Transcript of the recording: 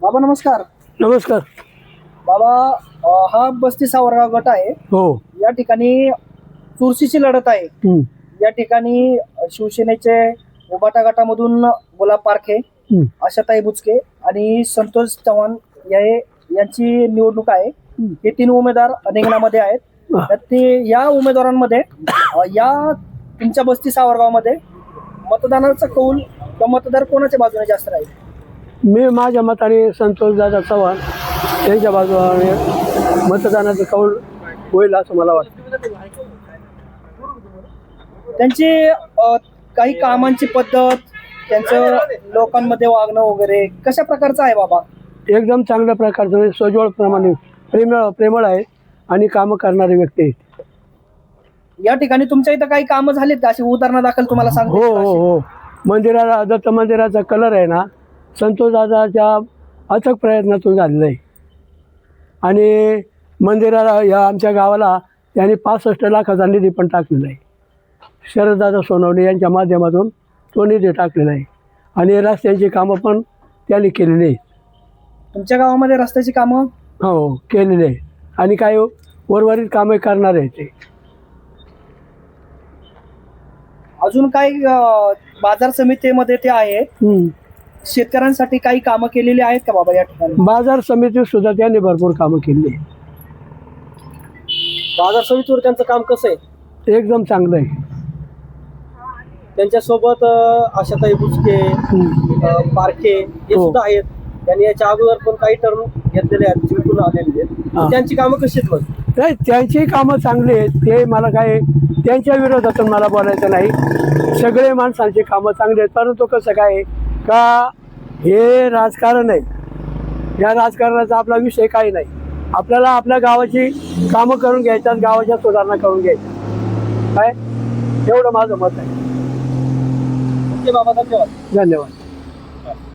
बाबा नमस्कार. नमस्कार. बाबा हा 35 गट आहे. हो. या ठिकाणी चुरशीची लढत आहे. हं. या ठिकाणी शिवसेनेचे उबाटा गटामधून गुलाब पारखे, हं. आशाताई बुचके आणि संतोष चव्हाण यांची निवडणूक आहे. हे 3 उमेदवार रिंगणामध्ये आहेत. तर ते या उमेदवारांमध्ये या तुमच्या 35 गावामध्ये मतदानाचा कौल किंवा मतदार कोणाच्या बाजूने जास्त राहील? मी माझ्या मताने संतोषदादा चव्हाण यांच्या बाजूने मतदानाचं कौल होईल असं मला वाटतं. त्यांची काही कामांची पद्धत, त्यांचं लोकांमध्ये वागणं वगैरे कशा प्रकारचं आहे बाबा? एकदम चांगल्या प्रकारचं म्हणजे सोज्वळप्रमाणे प्रेमळ आहे आणि कामं करणारी व्यक्ती आहे. या ठिकाणी तुमच्या इथं काही कामं झालीत का? अशी उदाहरणादाखल तुम्हाला हो सांगतो. हो हो मंदिराला दत्त मंदिराचा कलर आहे ना, संतोषदादाच्या अथक प्रयत्नातून झालेला आहे. आणि मंदिराला या आमच्या गावाला त्यांनी 65 लाखाचा निधी पण टाकलेला आहे. शरददादा सोनवणे यांच्या माध्यमातून तो निधी टाकलेला आहे. आणि रस्त्यांची कामं पण त्यांनी केलेली आहेत. तुमच्या गावामध्ये रस्त्याची कामं हो केलेले आहे आणि काही उर्वरित कामे करणार आहे ते. अजून काही बाजार समितीमध्ये ते आहेत. शेतकऱ्यांसाठी काही कामं केलेली आहेत का बाबा या ठिकाणी? बाजार समितीत सुद्धा त्यांनी भरपूर कामं केली आहे. बाजार समितीवर त्यांचं काम कसं आहे? एकदम चांगलं आहे. त्यांच्यासोबत आशाताई बुचके, पारखे हे हो. सुद्धा आहेत. त्यांनी याच्या अगोदर पण काही टर्म घेतलेले आहेत, जिंकून आलेले आहेत. त्यांची कामं कशी आहेत मग? नाही त्यांची कामं चांगली आहेत. ते मला काय त्यांच्या विरोधातून मला बोलायचं नाही. सगळे माणसांची कामं चांगली आहेत. परंतु कसं काय का हे राजकारण आहे. या राजकारणाचा आपला विषय काही नाही. आपल्याला आपल्या गावाची कामं करून घ्यायच्यात, गावाच्या सुधारणा करून घ्यायच्या. काय एवढं माझं मत आहे. ओके बाबा, धन्यवाद. धन्यवाद.